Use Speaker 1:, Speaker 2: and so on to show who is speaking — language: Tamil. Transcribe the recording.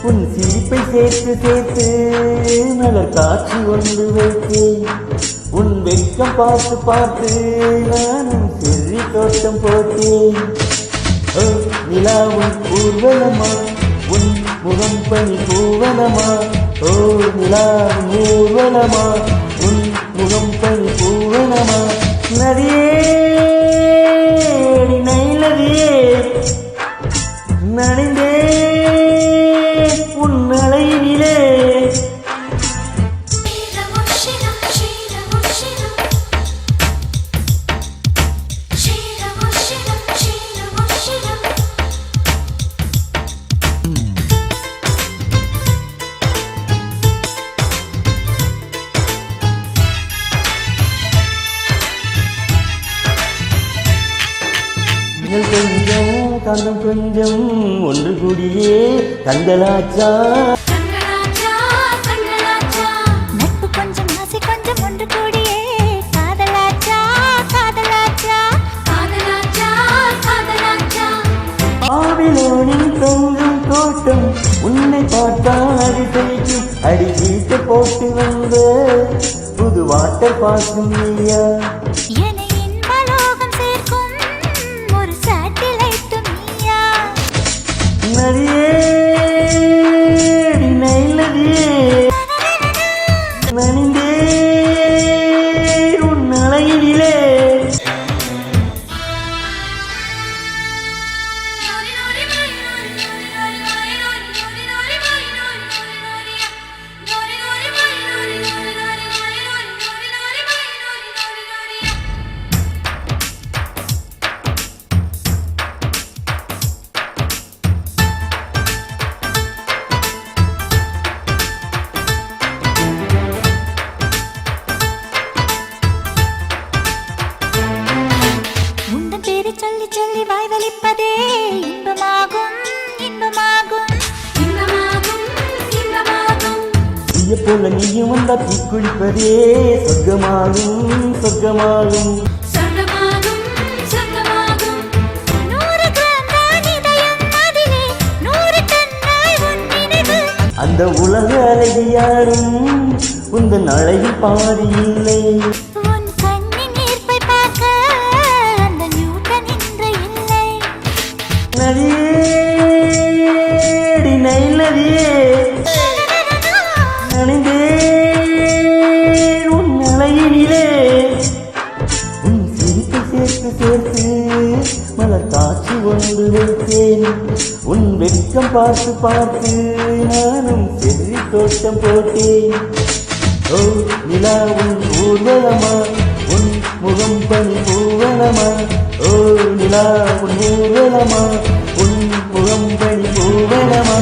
Speaker 1: உன் சிரிப்பை சேர்த்து சேர்த்து மலர் காட்சி ஒன்று வைத்தேன். உன் வெட்கம் பார்த்து பார்த்து நானும் செல்வி தோட்டம் போட்டேன். நிலா உன் ஊர்வலமா, உன் முகம் பனி பூவனமா. ஓ நிலா உன் ஊர்வலமா, உன் முகம் பனி பூவனமா. நதியே நதியே நனைந்தே உன் அலையினிலே. கொஞ்சம் காந்தம் கொஞ்சம் ஒன்று கூடியே கந்தலாச்சா.
Speaker 2: நட்பு கொஞ்சம் ஆசை கொஞ்சம் ஒன்று கூடியே காதலாச்சா காதலாச்சா காதலாச்சா காதலாச்சா.
Speaker 1: ஆவிலோனின் தோன்றும் தோட்டம் உன்னை பார்த்தால் அதிசயிக்கும். அடி வீட்டை போட்டு வந்த புது வாட்டர் பாசும் நீயா. நதியே நதியே நனிந்தே உன் அலையினிலே.
Speaker 2: சொல்லி சொல்லி வாய் வலிப்பதே இன்பமாகும் இன்பமாகும் இன்பமாகும் இன்பமாகும்.
Speaker 1: தீய போல நீயும் வந்தா தீக்குளிப்பதே சொர்க்கமாகும் சொர்க்கமாகும்
Speaker 2: சொர்க்கமாகும் சொர்க்கமாகும். 100 கிராம் தான் இதயம் அதிலே 100 டன்னாய் உன் நினைவு.
Speaker 1: அந்த உலக அழகியாரும் உந்தன் அழகில் பாதி இல்லை. நதியே நனைந்தே உன் அலையினிலே. உன் சிரிப்பை சேர்த்து சேர்த்து மலர் காட்சி ஒன்று வைத்தேன். உன் வெட்கம் பார்த்து பார்த்து நானும் செல்வி தோட்டம் போட்டேன். ஓ நிலா உன் ஊர்வலமா, உன் முகம் பனி பூவனமா. ஓ நிலா உன் ஊர்வலமா, உன் முகம் பனி பூவனமா.